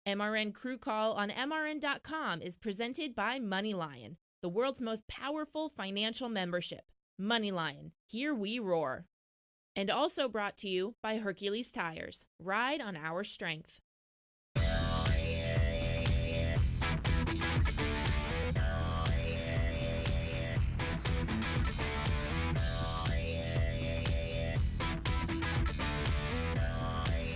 MRN Crew Call on MRN.com is presented by MoneyLion, the world's most powerful financial membership. MoneyLion, here we roar. And also brought to you by Hercules Tires. Ride on our strength.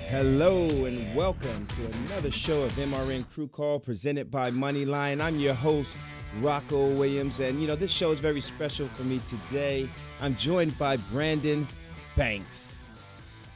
Hello and welcome to another show of MRN Crew Call presented by MoneyLion. I'm your host, Rocko Williams, and this show is very special for me today. I'm joined by Brandon Banks.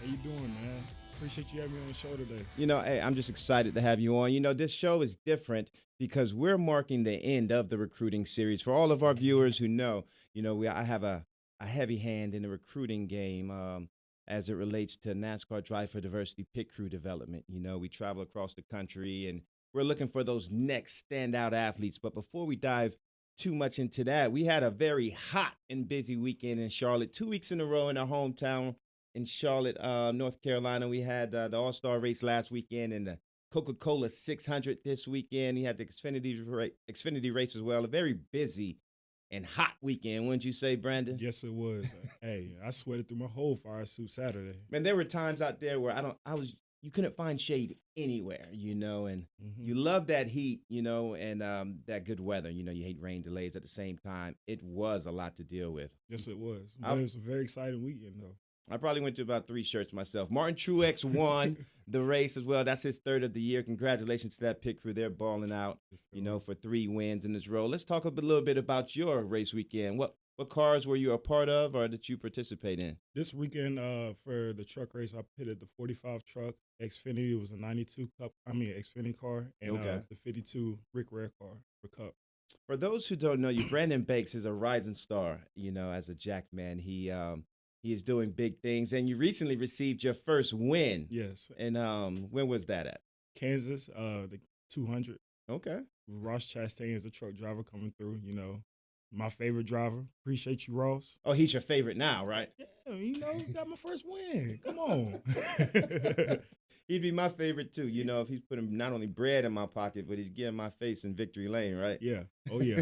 How you doing, man? Appreciate you having me on the show today. Hey, I'm just excited to have you on. This show is different because we're marking the end of the recruiting series. For all of our viewers who know, I have a heavy hand in the recruiting game. As it relates to NASCAR Drive for Diversity pit crew development. We travel across the country and we're looking for those next standout athletes. But before we dive too much into that, we had a very hot and busy weekend in Charlotte, 2 weeks in a row in our hometown in Charlotte, North Carolina. We had the All-Star race last weekend and the Coca-Cola 600 this weekend. You had the Xfinity race as well. A very busy and hot weekend, wouldn't you say, Brandon? Yes, it was. Hey, I sweated through my whole fire suit Saturday. Man, there were times out there where you couldn't find shade anywhere, and you love that heat, and that good weather. You hate rain delays at the same time. It was a lot to deal with. Yes, it was. But it was a very exciting weekend, though. I probably went to about 3 shirts myself. Martin Truex won the race as well. That's his third of the year. Congratulations to that pit crew. They're balling out, for 3 wins in this row. Let's talk a little bit about your race weekend. What cars were you a part of or did you participate in? This weekend for the truck race, I pitted the 45 truck. Xfinity was a 92 Xfinity car, and the 52 Rick Rare car for Cup. For those who don't know you, Brandon Banks is a rising star, as a Jackman. He is doing big things, and you recently received your first win. Yes. And when was that at? Kansas, the 200. Okay. Ross Chastain is the truck driver coming through, my favorite driver. Appreciate you, Ross. Oh, he's your favorite now, right? Yeah, got my first win. Come on. He'd be my favorite, too, if he's putting not only bread in my pocket, but he's getting my face in victory lane, right? Yeah. Oh, yeah.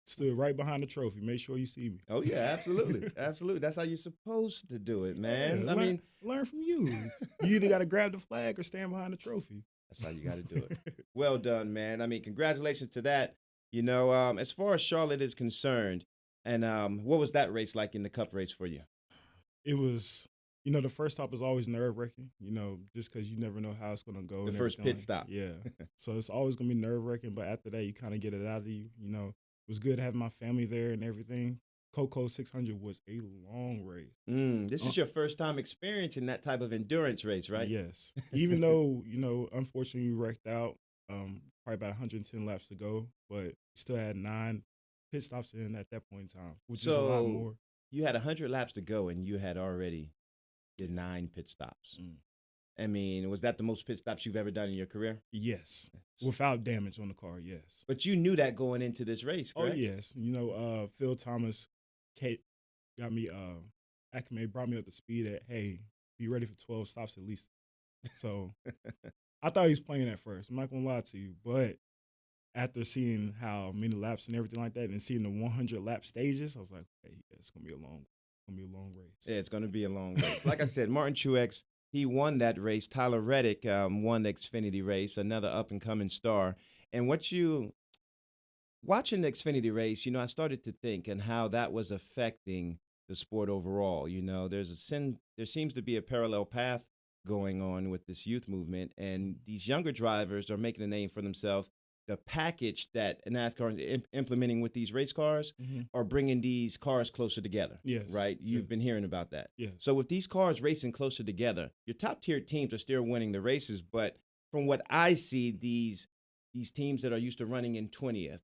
Stood right behind the trophy. Make sure you see me. Oh, yeah, absolutely. Absolutely. That's how you're supposed to do it, man. Yeah, learn from you. You either got to grab the flag or stand behind the trophy. That's how you got to do it. Well done, man. Congratulations to that. As far as Charlotte is concerned, and what was that race like in the Cup race for you? It was, the first stop is always nerve-wracking, just because you never know how it's going to go. The first pit stop. Yeah. So it's always going to be nerve-wracking, but after that, you kind of get it out of you. It was good having my family there and everything. Coco 600 was a long race. This is your first time experiencing that type of endurance race, right? Yes. Even though, unfortunately, we wrecked out, probably about 110 laps to go, but still had 9 pit stops in at that point in time, which is a lot more. You had 100 laps to go, and you had already did 9 pit stops. Was that the most pit stops you've ever done in your career? Yes. Without damage on the car, yes. But you knew that going into this race, correct? Oh, yes. Phil Thomas got me, brought me up to speed at, hey, be ready for 12 stops at least. So I thought he was playing at first. I'm not going to lie to you. But after seeing how many laps and everything like that and seeing the 100-lap stages, I was like, hey, it's going to be a long race. Yeah, it's going to be a long race. Like I said, Martin Truex, he won that race. Tyler Reddick won the Xfinity race, another up-and-coming star. And watching the Xfinity race, I started to think and how that was affecting the sport overall. There seems to be a parallel path going on with this youth movement, and these younger drivers are making a name for themselves. The package that NASCAR is implementing with these race cars are bringing these cars closer together. Yes. Right? You've been hearing about that. Yeah. So with these cars racing closer together, your top-tier teams are still winning the races, but from what I see, these teams that are used to running in 20th,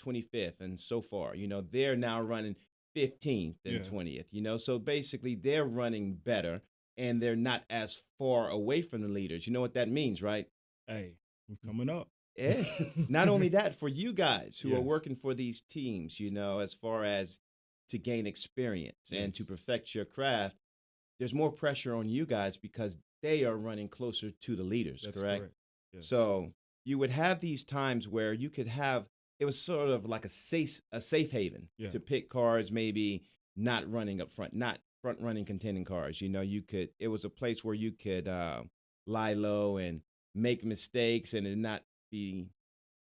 25th, and so far, they're now running 15th and 20th, so basically they're running better and they're not as far away from the leaders. You know what that means, right? Hey, we're coming up. Yeah. Not only that, for you guys who are working for these teams, as far as to gain experience and to perfect your craft, there's more pressure on you guys because they are running closer to the leaders, That's correct? Yes. So you would have these times where you could have, it was sort of like a safe haven to pick cars, maybe not running up front, not front running contending cars. You know, it was a place where you could lie low and make mistakes and it not be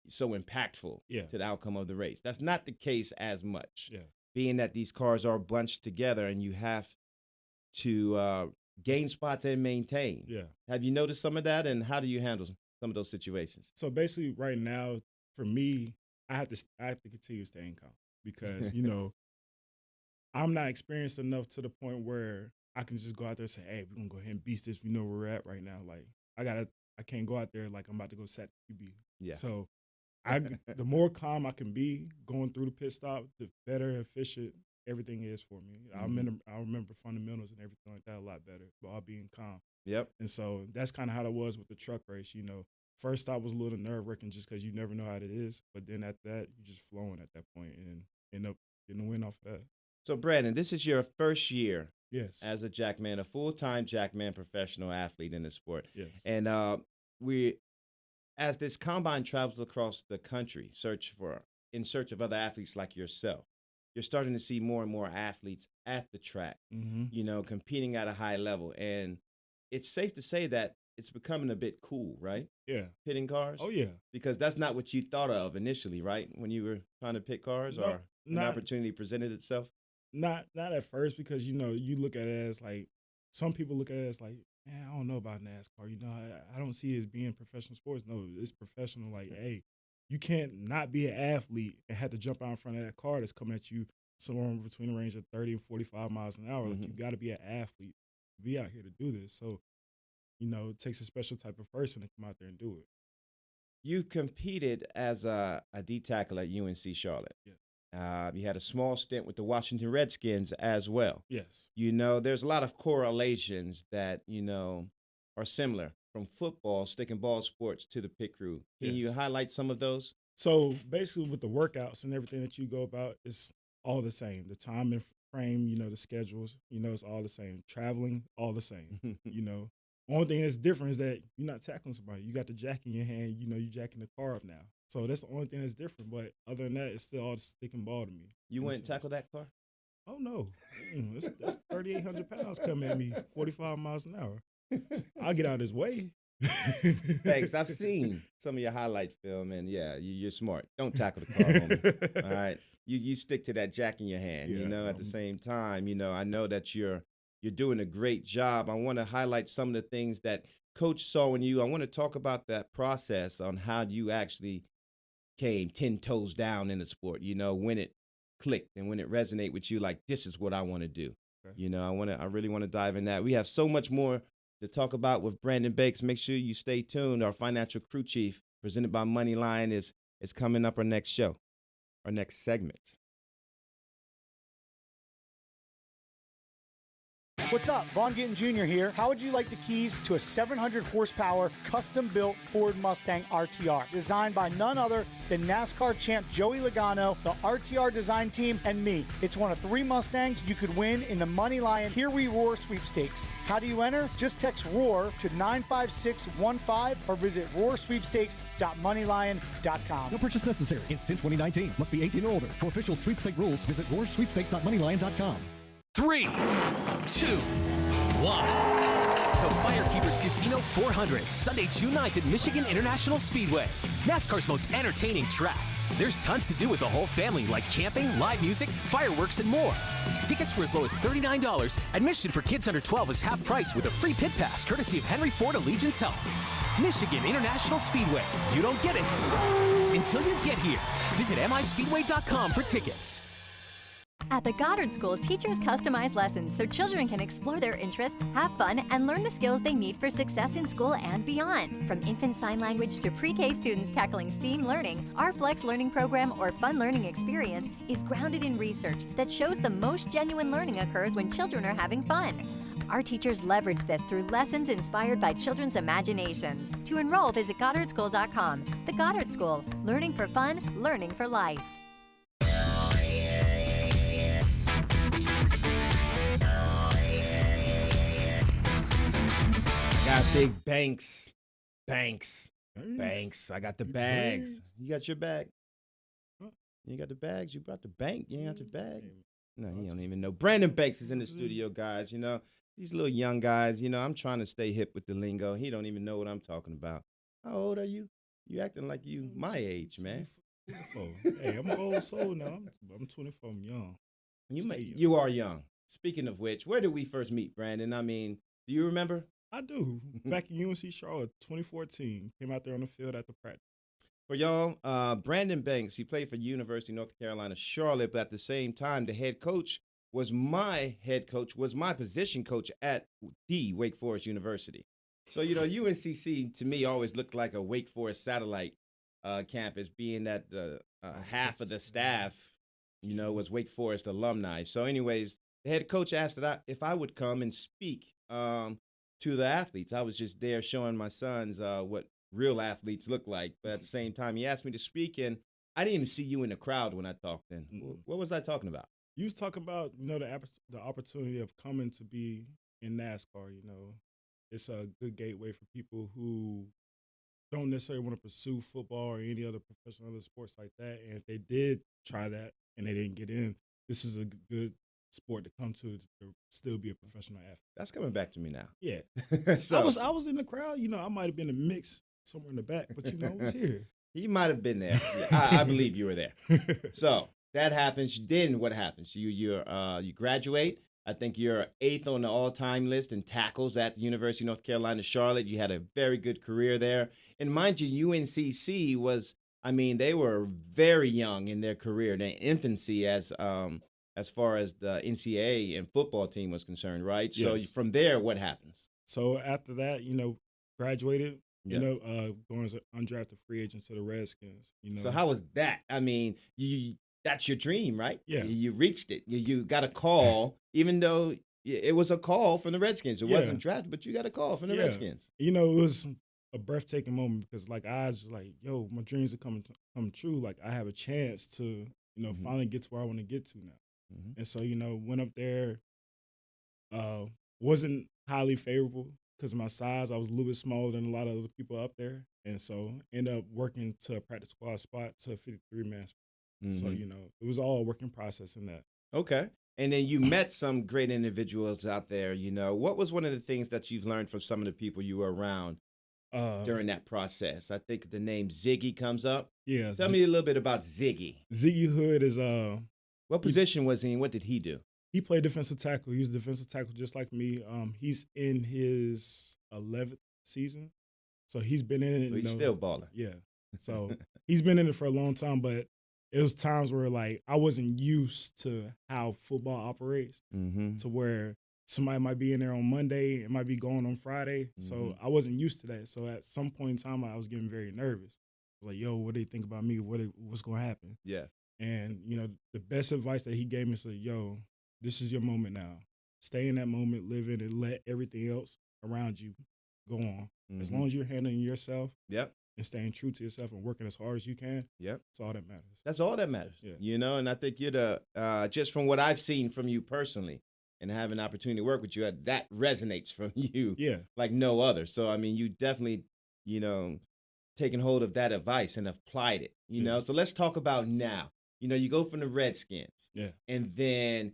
so impactful to the outcome of the race. That's not the case as much, being that these cars are bunched together and you have to gain spots and maintain. Have you noticed some of that, and how do you handle some of those situations? So basically, right now, for me, I have to continue staying calm because you know I'm not experienced enough to the point where I can just go out there and say, "Hey, we're gonna go ahead and beast this." We know where we're at right now. Like I can't go out there like I'm about to go set QB. So the more calm I can be going through the pit stop, the better efficient everything is for me. I remember fundamentals and everything like that a lot better while being calm. And so that's kind of how it was with the truck race. You know, first stop was a little nerve-wracking just because you never know how it is. But then at that, you're just flowing at that point and end up getting a win off of that. So, Brandon, this is your first year as a Jackman, a full-time Jackman professional athlete in the sport. And as this combine travels across the country, in search of other athletes like yourself, you're starting to see more and more athletes at the track, you know, competing at a high level. And it's safe to say that it's becoming a bit cool, right? Pitting cars? Oh, yeah. Because that's not what you thought of initially, right? When you were trying to pit cars, or an opportunity presented itself? Not at first, because, you know, you look at it as like, some people look at it as like, man, I don't know about NASCAR. You know, I don't see it as being professional sports. No, it's professional. Like, hey, you can't not be an athlete and have to jump out in front of that car that's coming at you somewhere between the range of 30 and 45 miles an hour. Like, you got to be an athlete to be out here to do this. So, you know, it takes a special type of person to come out there and do it. You competed as a D tackle at UNC Charlotte. You had a small stint with the Washington Redskins as well. You know, there's a lot of correlations that, you know, are similar from football, stick and ball sports, to the pit crew. Can you highlight some of those? So basically with the workouts and everything that you go about, it's all the same. The time and frame, you know, the schedules, you know, it's all the same. Traveling, all the same, you know. Only thing that's different is that you're not tackling somebody. You got the jack in your hand, you know, you're jacking the car up now. So that's the only thing that's different. But other than that, it's still all the stick and ball to me. You went and tackled that car? Oh, no. That's 3,800 pounds coming at me, 45 miles an hour. I'll get out of his way. Thanks. I've seen some of your highlight film, and yeah, you're smart. Don't tackle the car, homie. All right, you stick to that jack in your hand. You know, at the same time, you know, I know that you're doing a great job. I want to highlight some of the things that Coach saw in you. I want to talk about that process on how you actually came 10 toes down in the sport. You know, when it clicked and when it resonated with you, like, this is what I want to do. You know, I really want to dive in that. We have so much more to talk about with Brandon Banks. Make sure you stay tuned. Our financial crew chief, presented by MoneyLion, is coming up our next show, our next segment. What's up? Vaughn Gittin Jr. here. How would you like the keys to a 700 horsepower custom-built Ford Mustang RTR designed by none other than NASCAR champ Joey Logano, the RTR design team, and me? It's one of 3 Mustangs you could win in the MoneyLion Here We Roar sweepstakes. How do you enter? Just text ROAR to 95615 or visit roarsweepstakes.moneylion.com. No purchase necessary. Instant 2019. Must be 18 or older. For official sweepstake rules, visit roarsweepstakes.moneylion.com. 3, 2, 1. The Firekeepers Casino 400, Sunday, June 9th at Michigan International Speedway. NASCAR's most entertaining track. There's tons to do with the whole family, like camping, live music, fireworks, and more. Tickets for as low as $39. Admission for kids under 12 is half price with a free pit pass, courtesy of Henry Ford Allegiance Health. Michigan International Speedway. You don't get it until you get here. Visit mispeedway.com for tickets. At the Goddard School, teachers customize lessons so children can explore their interests, have fun, and learn the skills they need for success in school and beyond. From infant sign language to pre-K students tackling STEAM learning, our Flex Learning Program or Fun Learning Experience is grounded in research that shows the most genuine learning occurs when children are having fun. Our teachers leverage this through lessons inspired by children's imaginations. To enroll, visit GoddardSchool.com. The Goddard School, learning for fun, learning for life. Got big Banks Banks. I got the bags. You got your bag? You got the bags? You brought the bank? You ain't got the bag? No, he don't even know. Brandon Banks is in the studio, guys. You know, these little young guys, you know, I'm trying to stay hip with the lingo. He don't even know what I'm talking about. How old are you? You acting like you my age, man. 24. Hey, I'm an old soul now. I'm 24. I'm young. You are young. Speaking of which, where did we first meet, Brandon? I mean, do you remember? I do. Back in UNC Charlotte, 2014. Came out there on the field at the practice. For y'all, Brandon Banks, he played for University of North Carolina, Charlotte, but at the same time, the head coach was my position coach at the Wake Forest University. So, you know, UNCC to me always looked like a Wake Forest satellite campus, being that half of the staff, you know, was Wake Forest alumni. So anyways, the head coach asked that if I would come and speak to the athletes. I was just there showing my sons what real athletes look like. But at the same time, he asked me to speak, and I didn't even see you in the crowd when I talked then. What was I talking about? You was talking about, you know, the opportunity of coming to be in NASCAR, you know. It's a good gateway for people who don't necessarily want to pursue football or any other professional other sports like that. And if they did try that and they didn't get in, this is a good sport to come to still be a professional athlete. That's coming back to me now. Yeah. So, I was in the crowd. You know, I might have been in the mix somewhere in the back, but, you know, I was here. He might have been there. I believe you were there. So that happens. Then what happens? You graduate. I think you're 8th on the all-time list in tackles at the University of North Carolina, Charlotte. You had a very good career there. And mind you, UNCC was, I mean, they were very young in their career, their infancy as far as the NCAA and football team was concerned, right? Yes. So from there, what happens? So after that, you know, graduated, you know, going as an undrafted free agent to the Redskins. You know. So how was that? I mean, that's your dream, right? Yeah. You reached it. You got a call, even though it was a call from the Redskins. It wasn't drafted, but you got a call from the Redskins. You know, it was a breathtaking moment because, like, I was like, yo, my dreams are come true. Like, I have a chance to, you know, finally get to where I want to get to now. Mm-hmm. And so, you know, went up there, wasn't highly favorable because of my size. I was a little bit smaller than a lot of other people up there. And so ended up working to a practice squad spot to a 53-man spot. Mm-hmm. So, you know, it was all a working process in that. Okay. And then you met some great individuals out there, you know. What was one of the things that you've learned from some of the people you were around during that process? I think the name Ziggy comes up. Yeah. Tell me a little bit about Ziggy. Ziggy Hood is what position was he and what did he do? He played defensive tackle. He was a defensive tackle just like me. He's in his 11th season. So he's been in it. So he's still balling. Yeah. So he's been in it for a long time, but it was times where, like, I wasn't used to how football operates to where somebody might be in there on Monday, it might be going on Friday. So I wasn't used to that. So at some point in time, I was getting very nervous. I was like, yo, what do they think about me? What's going to happen? Yeah. And, you know, the best advice that he gave me is, like, yo, this is your moment now. Stay in that moment, live it, and let everything else around you go on. As long as you're handling yourself. Yep. And staying true to yourself and working as hard as you can. Yep. That's all that matters. That's all that matters. Yeah. You know, and I think you're the, just from what I've seen from you personally and having an opportunity to work with you, that resonates from you like no other. So, I mean, you definitely, you know, taken hold of that advice and applied it, you know. So let's talk about now. You know, you go from the Redskins. Yeah. And then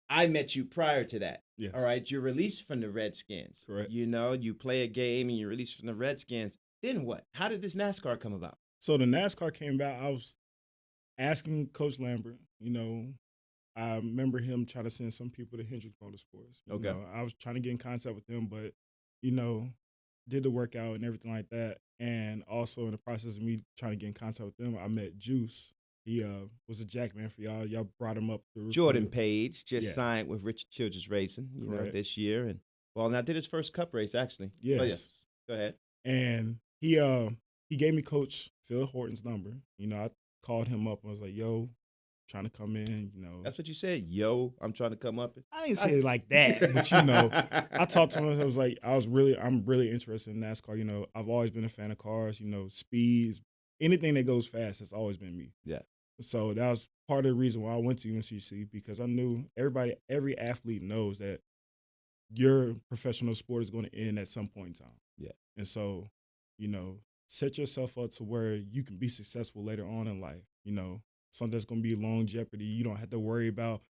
I met you prior to that. Yes. All right. You're released from the Redskins. Correct. You know, you play a game and you're released from the Redskins. Then what? How did this NASCAR come about? So the NASCAR came about. I was asking Coach Lambert, you know, I remember him trying to send some people to Hendrick Motorsports. You know, I was trying to get in contact with them, but, you know, did the workout and everything like that. And also in the process of me trying to get in contact with them, I met Juice. He was a Jackman for y'all. Y'all brought him up through Jordan Page just signed with Richard Childress Racing, you know, this year. And well, now did his first cup race actually. Yes. Oh, yes. Go ahead. And he gave me Coach Phil Horton's number. You know, I called him up and was like, yo, trying to come in, you know. That's what you said? Yo, I'm trying to come up. I didn't say it like that, but, you know, I talked to him and I was like, I'm really interested in NASCAR. You know, I've always been a fan of cars, you know, speeds, anything that goes fast has always been me. Yeah. So that was part of the reason why I went to UNCC, because I knew every athlete knows that your professional sport is going to end at some point in time. Yeah. And so, you know, set yourself up to where you can be successful later on in life. You know, something that's going to be long jeopardy. You don't have to worry about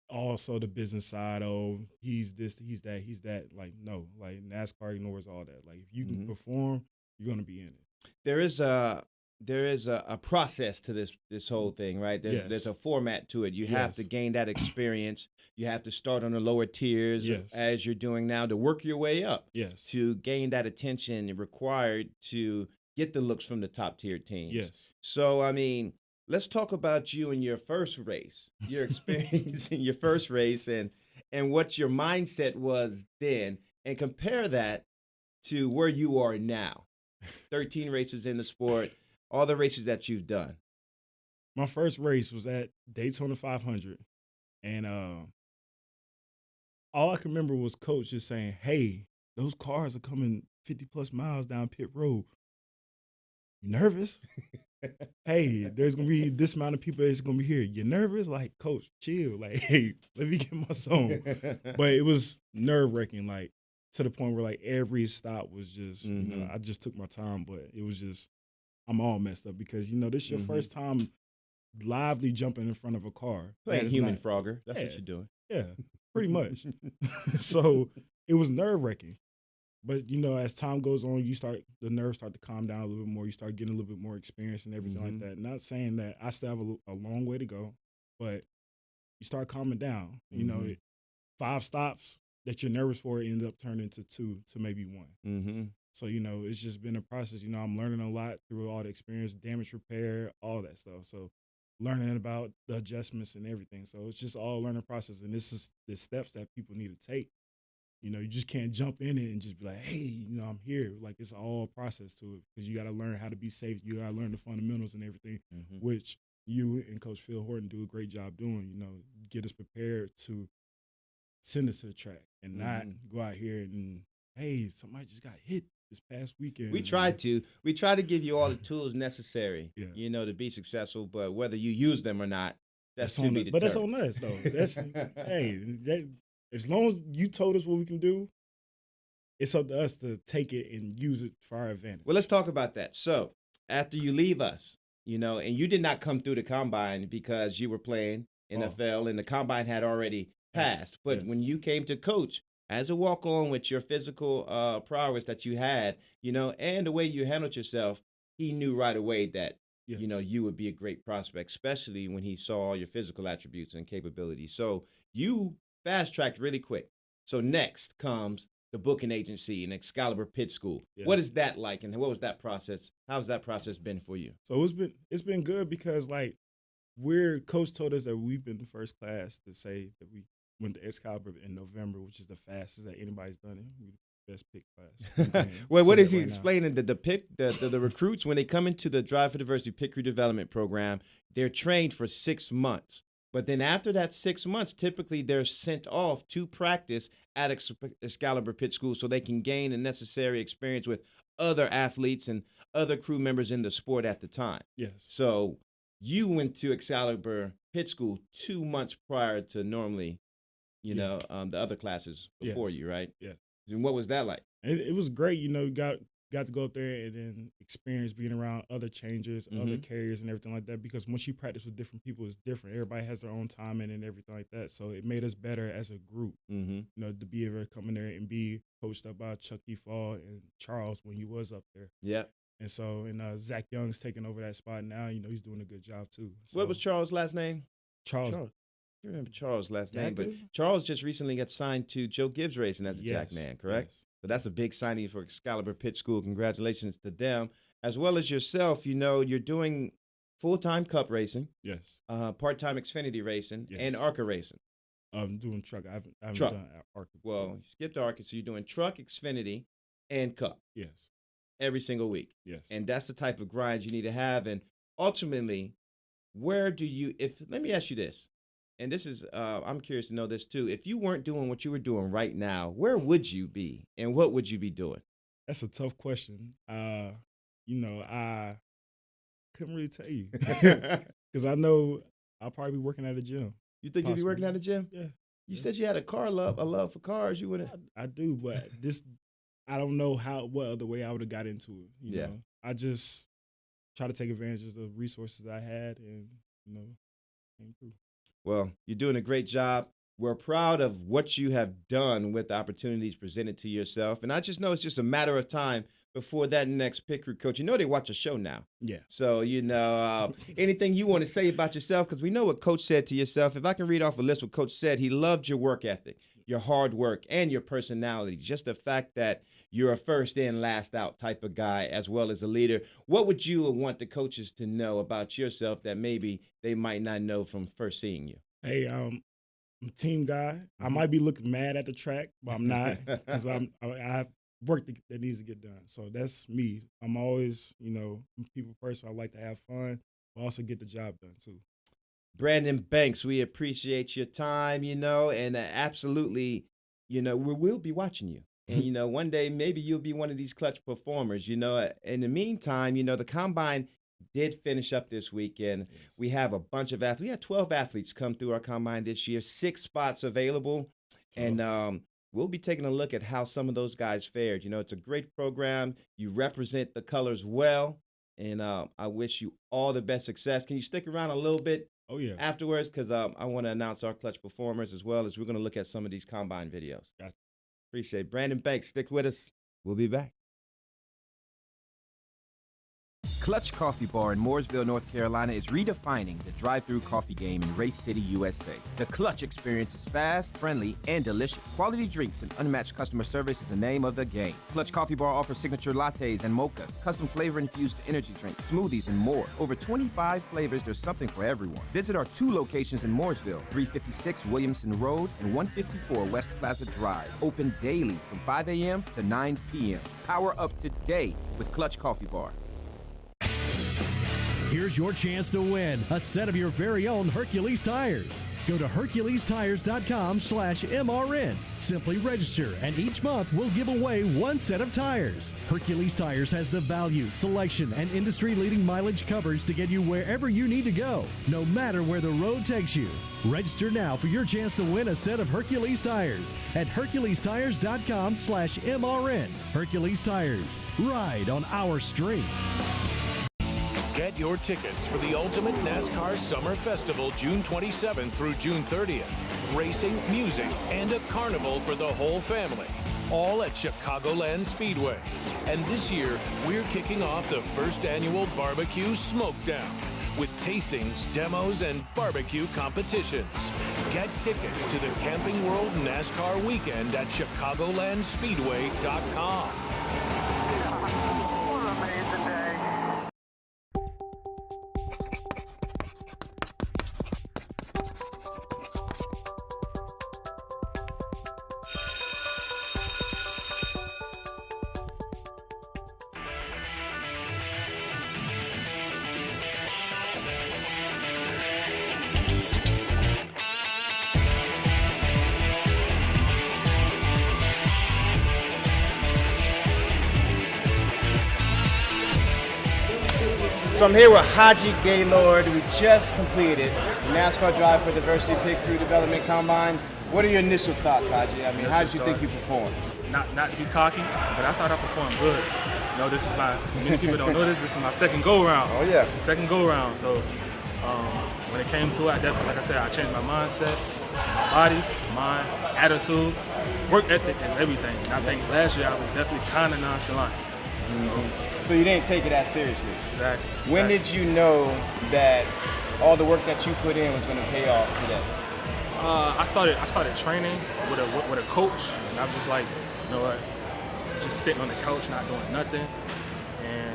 also the business side. Oh, he's this, he's that. Like, no, like NASCAR ignores all that. Like, if you can perform, you're going to be in it. There is a process to this whole thing, right? There's a format to it. You have to gain that experience. You have to start on the lower tiers as you're doing now to work your way up. To gain that attention required to get the looks from the top tier teams. So, I mean, let's talk about you in your first race, your experience in your first race and what your mindset was then, and compare that to where you are now. 13 races in the sport, all the races that you've done. My first race was at Daytona 500, and all I can remember was Coach just saying, "Hey, those cars are coming 50-plus miles down pit road. You nervous? Hey, there's going to be this amount of people that's going to be here. You nervous?" Like, "Coach, chill. Like, hey, let me get my song." But it was nerve-wracking, like, to the point where, like, every stop was just, you know, I just took my time, but it was just, I'm all messed up because, you know, this is your first time lively jumping in front of a car. Playing human Frogger. That's what you're doing. Yeah, pretty much. So it was nerve-wracking. But, you know, as time goes on, the nerves start to calm down a little bit more. You start getting a little bit more experience and everything like that. Not saying that I still have a long way to go, but you start calming down. You know, 5 stops that you're nervous for end up turning into 2 to maybe 1. So, you know, it's just been a process. You know, I'm learning a lot through all the experience, damage repair, all that stuff. So learning about the adjustments and everything. So it's just all a learning process. And this is the steps that people need to take. You know, you just can't jump in it and just be like, "Hey, you know, I'm here." Like, it's all a process to it because you got to learn how to be safe. You got to learn the fundamentals and everything, which you and Coach Phil Horton do a great job doing. You know, get us prepared to send us to the track and not go out here and, "Hey, somebody just got hit this past weekend." We try to give you all the tools necessary, you know, to be successful. But whether you use them or not, that's to be determined. But that's on us, though. That's as long as you told us what we can do, it's up to us to take it and use it for our advantage. Well, let's talk about that. So after you leave us, you know, and you did not come through the combine because you were playing NFL and the combine had already passed. But when you came to coach as a walk-on with your physical prowess that you had, you know, and the way you handled yourself, he knew right away that, you know, you would be a great prospect, especially when he saw your physical attributes and capabilities. So you fast-tracked really quick. So next comes the booking agency and Excalibur Pit School. What is that like, and what was that process? How's that process been for you? So it's been good because, like, Coach told us that we've been the first class to say that we went to Excalibur in November, which is the fastest that anybody's done it. We're the best pick class. Well, what is he explaining? The recruits, when they come into the Drive for Diversity Pit Crew Development Program, they're trained for 6 months. But then after that 6 months, typically they're sent off to practice at Excalibur Pit School so they can gain the necessary experience with other athletes and other crew members in the sport at the time. So you went to Excalibur Pit School 2 months prior to normally, you know, the other classes before you, right? And what was that like? It was great. You know, got to go up there and then experience being around other changers, other carriers and everything like that, because once you practice with different people, it's different. Everybody has their own timing and everything like that. So it made us better as a group, you know, to be able to come in there and be coached up by Chucky Fall and Charles when he was up there. And so, Zach Young's taking over that spot now. You know, he's doing a good job too. So, what was Charles' last name? Charles. You remember Charles' last name, but Charles just recently got signed to Joe Gibbs Racing as a Jackman, correct? So that's a big signing for Excalibur Pit School. Congratulations to them. As well as yourself, you know, you're doing full-time Cup racing, part-time Xfinity racing, and ARCA racing. I'm doing truck. I haven't done ARCA. Well, you skipped ARCA, so you're doing truck, Xfinity, and Cup. Every single week. And that's the type of grind you need to have. And ultimately, let me ask you this. And this is, I'm curious to know this too. If you weren't doing what you were doing right now, where would you be and what would you be doing? That's a tough question. You know, I couldn't really tell you because I know I'll probably be working at a gym. You think you'd be working at a gym? Yeah. You said you had a love for cars. You would have. I do, but I don't know what other way I would have got into it. You know, I just try to take advantage of the resources I had and, came through. Well, you're doing a great job. We're proud of what you have done with the opportunities presented to yourself. And I just know it's just a matter of time before that next pick crew coach. They watch a show now. Yeah. So, anything you want to say about yourself? Because we know what Coach said to yourself. If I can read off a list what Coach said, he loved your work ethic, your hard work, and your personality. Just the fact that you're a first in, last out type of guy, as well as a leader. What would you want the coaches to know about yourself that maybe they might not know from first seeing you? Hey, I'm a team guy. I might be looking mad at the track, but I'm not, because I have work that needs to get done. So that's me. I'm always, people first. I like to have fun, but also get the job done too. Brandon Banks, we appreciate your time, and absolutely, we'll be watching you. And, one day maybe you'll be one of these clutch performers. In the meantime, the Combine did finish up this weekend. Yes. We have a bunch of athletes. We had 12 athletes come through our Combine this year, 6 spots available. And we'll be taking a look at how some of those guys fared. It's a great program. You represent the colors well. And I wish you all the best success. Can you stick around a little bit? Oh, yeah. Afterwards, because I want to announce our clutch performers as well as we're going to look at some of these Combine videos. Gotcha. Appreciate it. Brandon Banks, stick with us. We'll be back. Clutch Coffee Bar in Mooresville, North Carolina is redefining the drive-thru coffee game in Race City, USA. The Clutch experience is fast, friendly, and delicious. Quality drinks and unmatched customer service is the name of the game. Clutch Coffee Bar offers signature lattes and mochas, custom flavor-infused energy drinks, smoothies, and more. Over 25 flavors, there's something for everyone. Visit our 2 locations in Mooresville, 356 Williamson Road and 154 West Plaza Drive. Open daily from 5 a.m. to 9 p.m. Power up today with Clutch Coffee Bar. Here's your chance to win a set of your very own Hercules tires. Go to HerculesTires.com/MRN. Simply register, and each month we'll give away 1 set of tires. Hercules Tires has the value, selection, and industry-leading mileage coverage to get you wherever you need to go, no matter where the road takes you. Register now for your chance to win a set of Hercules tires at HerculesTires.com/MRN. Hercules Tires. Ride on our street. Get your tickets for the Ultimate NASCAR Summer Festival June 27th through June 30th. Racing, music, and a carnival for the whole family. All at Chicagoland Speedway. And this year, we're kicking off the first annual Barbecue Smokedown with tastings, demos, and barbecue competitions. Get tickets to the Camping World NASCAR Weekend at ChicagolandSpeedway.com. So I'm here with Haji Gaylord. We just completed the NASCAR Drive for Diversity Pit Crew Development Combine. What are your initial thoughts, Haji? How did you think you performed? Not to be cocky, but I thought I performed good. This is many people don't know this is my second go-round. Oh, yeah. Second go-round. So when it came to it, like I said, I changed my mindset, my body, mind, attitude, work ethic is everything. And I think last year I was definitely kind of nonchalant. So you didn't take it that seriously. Exactly. When did you know that all the work that you put in was going to pay off today? I started training with a coach, and I was just like, you know what, just sitting on the couch not doing nothing, and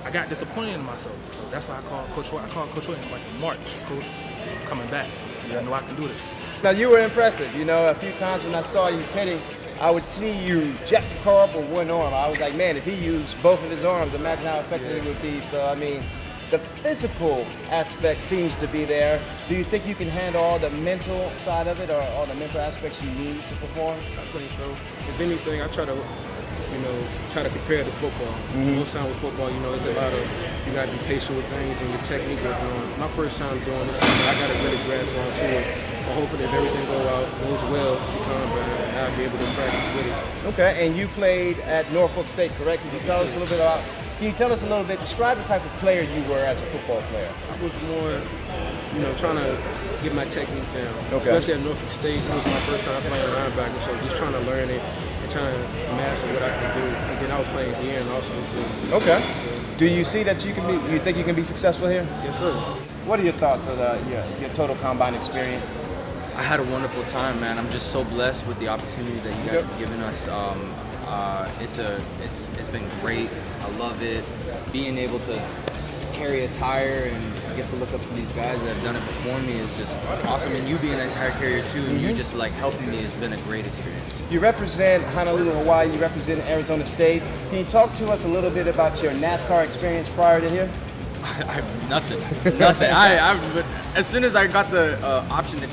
I got disappointed in myself. So that's why I called Coach White. I called Coach White like in March. Coach, I'm coming back. I know I can do this. Now you were impressive. A few times when I saw you pitting, I would see you jack the car up with one arm. I was like, man, if he used both of his arms, imagine how effective it would be. So, the physical aspect seems to be there. Do you think you can handle all the mental side of it or all the mental aspects you need to perform? I think so. If anything, I try to compare to football. Most time with football, it's a lot of, you got to be patient with things and your technique work on. My first time doing this, I got to really grasp onto it. But hopefully if everything goes well, I'll be able to practice with it. Okay, and you played at Norfolk State, correct? Could you tell us a little bit about Can you tell us a little bit, describe the type of player you were as a football player? I was more, trying to get my technique down. Okay. Especially at Norfolk State, it was my first time playing linebacker, so just trying to learn it and trying to master what I can do. And then I was playing at the end also too. Okay. Do you see that you think you can be successful here? Yes, sir. What are your thoughts of your total combine experience? I had a wonderful time, man. I'm just so blessed with the opportunity that you guys have given us. It's been great. I love it. Being able to carry a tire and get to look up to these guys that have done it before me is just awesome. And you being that tire carrier too, and you just like helping me has been a great experience. You represent Honolulu, Hawaii. You represent Arizona State. Can you talk to us a little bit about your NASCAR experience prior to here? I have nothing. But as soon as I got the option to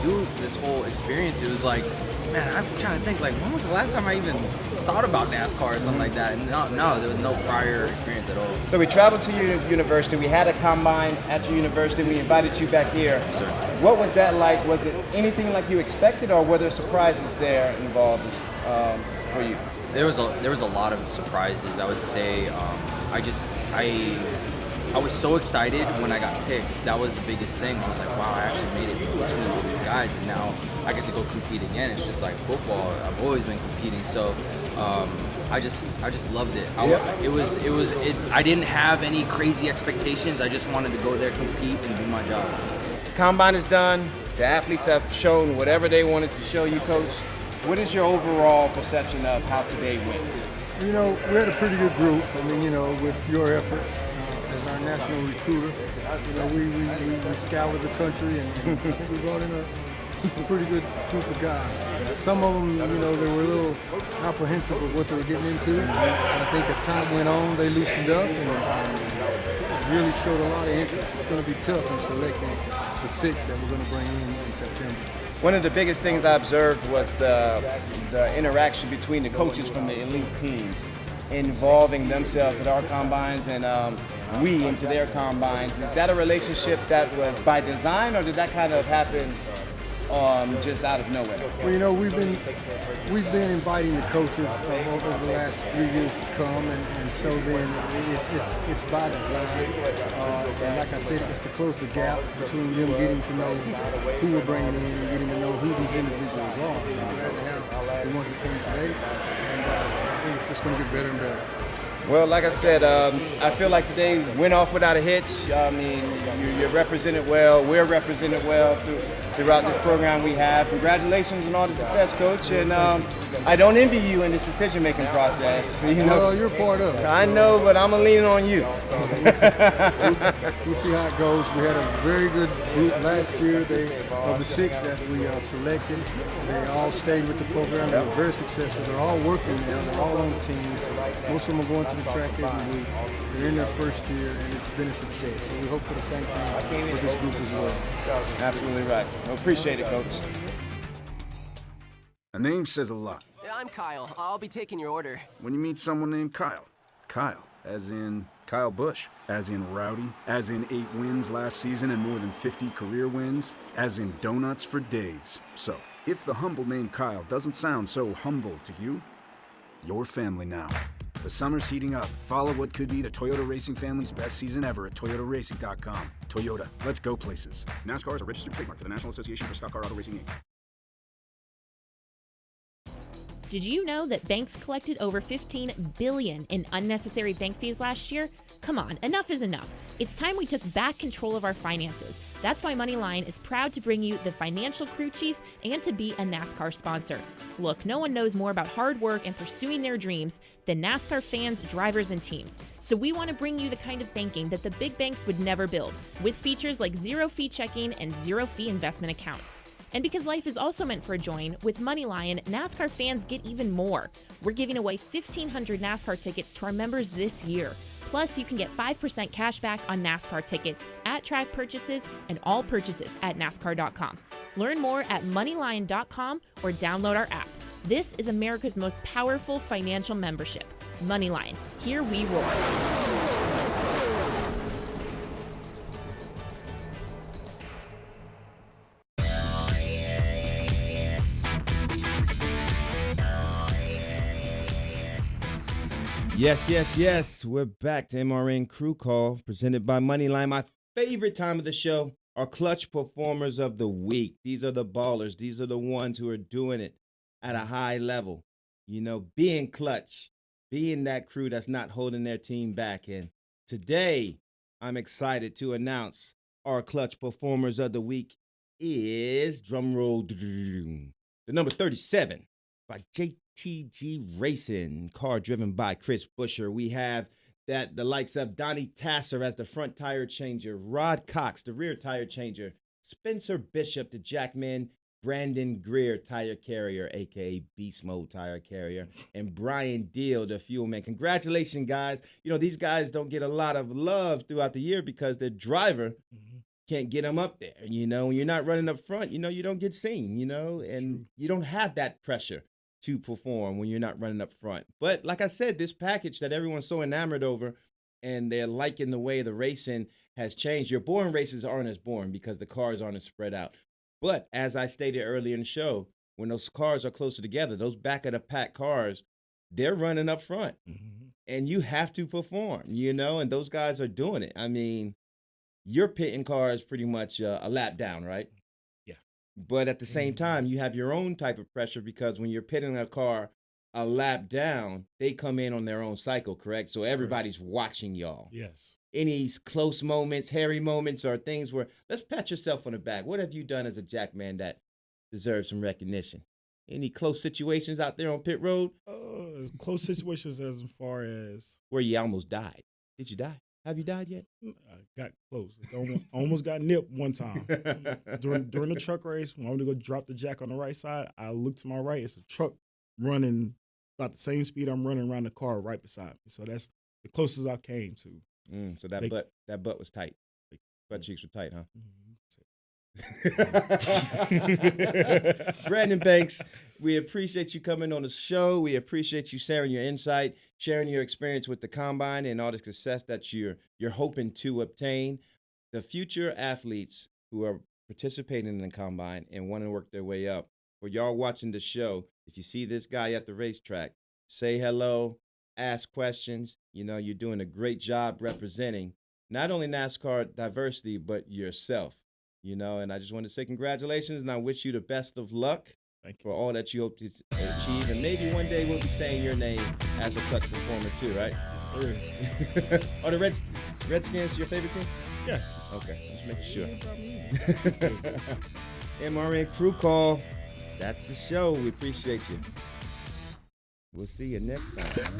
do this whole experience, it was like, man, I'm trying to think, like, when was the last time I even thought about NASCAR or something like that? And no, there was no prior experience at all. So we traveled to your university. We had a combine at your university. We invited you back here. Yes, sir. What was that like? Was it anything like you expected, or were there surprises there involved for you? There was a lot of surprises. I would say I was so excited when I got picked. That was the biggest thing. I was like, wow, I actually made it between all these guys, and now I get to go compete again. It's just like football. I've always been competing, so I just loved it. I didn't have any crazy expectations. I just wanted to go there, compete, and do my job. Combine is done. The athletes have shown whatever they wanted to show you, Coach. What is your overall perception of how today went? We had a pretty good group. I mean, with your efforts as our national recruiter, we scoured the country and we brought in a pretty good group of guys. Some of them, they were a little apprehensive of what they were getting into. And I think as time went on, they loosened up and really showed a lot of interest. It's going to be tough in selecting the 6 that we're going to bring in September. One of the biggest things I observed was the interaction between the coaches from the elite teams involving themselves at our combines and we into their combines. Is that a relationship that was by design, or did that kind of happen just out of nowhere? Well, we've been inviting the coaches over the last 3 years to come, and so then it's by design. And like I said, it's to close the gap between them getting to know who we're bringing in and getting to know who these individuals are. We're glad to have the ones that came today, and I think it's just going to get better and better. Well, like I said, I feel like today went off without a hitch. I mean, you're represented well. We're represented well throughout this program we have. Congratulations on all the success, Coach. And I don't envy you in this decision-making process. Well, you're part of it. I know, but I'm going to lean on you. We'll see how it goes. We had a very good group last year. Of the 6 that we selected, they all stayed with the program. They were very successful. They're all working now. They're all on teams. Most of them are going to the track every week. They're in their first year, and it's been a success. So we hope for the same thing for this group as well. Absolutely right. Well, appreciate it, Coach. A name says a lot. I'm Kyle. I'll be taking your order. When you meet someone named Kyle, as in Kyle Busch, as in rowdy, as in 8 wins last season and more than 50 career wins, as in donuts for days. So, if the humble name Kyle doesn't sound so humble to you, you're family now. The summer's heating up. Follow what could be the Toyota racing family's best season ever at toyotaracing.com. Toyota, let's go places. NASCAR is a registered trademark for the National Association for Stock Car Auto Racing, Inc. Did you know that banks collected over $15 billion in unnecessary bank fees last year? Come on, enough is enough. It's time we took back control of our finances. That's why MoneyLion is proud to bring you the Financial Crew Chief and to be a NASCAR sponsor. Look, no one knows more about hard work and pursuing their dreams than NASCAR fans, drivers, and teams. So we want to bring you the kind of banking that the big banks would never build, with features like zero-fee checking and zero-fee investment accounts. And because life is also meant for a join, with MoneyLion, NASCAR fans get even more. We're giving away 1,500 NASCAR tickets to our members this year. Plus, you can get 5% cash back on NASCAR tickets, at-track purchases, and all purchases at NASCAR.com. Learn more at MoneyLion.com or download our app. This is America's most powerful financial membership. MoneyLion. Here we roar. Yes. We're back to MRN Crew Call, presented by MoneyLion. My favorite time of the show are clutch performers of the week. These are the ballers. These are the ones who are doing it at a high level. You know, being clutch, being that crew that's not holding their team back. And today, I'm excited to announce our clutch performers of the week is, drumroll, the number 37 by JTG Racing, car driven by Chris Buescher. We have the likes of Donnie Tasser as the front tire changer, Rod Cox, the rear tire changer, Spencer Bishop, the Jackman Brandon Greer tire carrier, a.k.a. Beast Mode tire carrier, and Brian Deal, the fuel man. Congratulations, guys. You know, these guys don't get a lot of love throughout the year because their driver can't get them up there. You know, when you're not running up front, you know, you don't get seen, you know, and you don't have that pressure to perform when you're not running up front. But like I said, this package that everyone's so enamored over and they're liking the way the racing has changed. Your boring races aren't as boring because the cars aren't as spread out. But as I stated earlier in the show, when those cars are closer together, those back of the pack cars, they're running up front. And you have to perform, you know, and those guys are doing it. I mean, your pitting car is pretty much a lap down, right? Yeah. But at the same time, you have your own type of pressure because when you're pitting a car a lap down, they come in on their own cycle, correct? So everybody's watching y'all. Yes. Any close moments, hairy moments, or things where, let's pat yourself on the back. What have you done as a Jackman that deserves some recognition? Any close situations out there on pit road? Close situations as far as where you almost died. Did you die? Have you died yet? I got close. Almost got nipped one time. During the truck race, when I went to go drop the jack on the right side, I looked to my right. It's a truck running about the same speed I'm running around the car right beside me. So that's the closest I came to. So that butt was tight. Butt cheeks were tight, huh? Brandon Banks, we appreciate you coming on the show. We appreciate you sharing your insight, sharing your experience with the combine and all the success that you're hoping to obtain. The future athletes who are participating in the combine and want to work their way up, for y'all watching the show, if you see this guy at the racetrack, say hello, ask questions. You know, you're doing a great job representing not only NASCAR diversity, but yourself. You know, and I just want to say congratulations, and I wish you the best of luck for all that you hope to achieve. And maybe one day we'll be saying your name as a clutch performer too, right? Yes, Are the Redskins your favorite team? Yeah. Okay, just making sure. MRN Crew Call. That's the show. We appreciate you. We'll see you next time.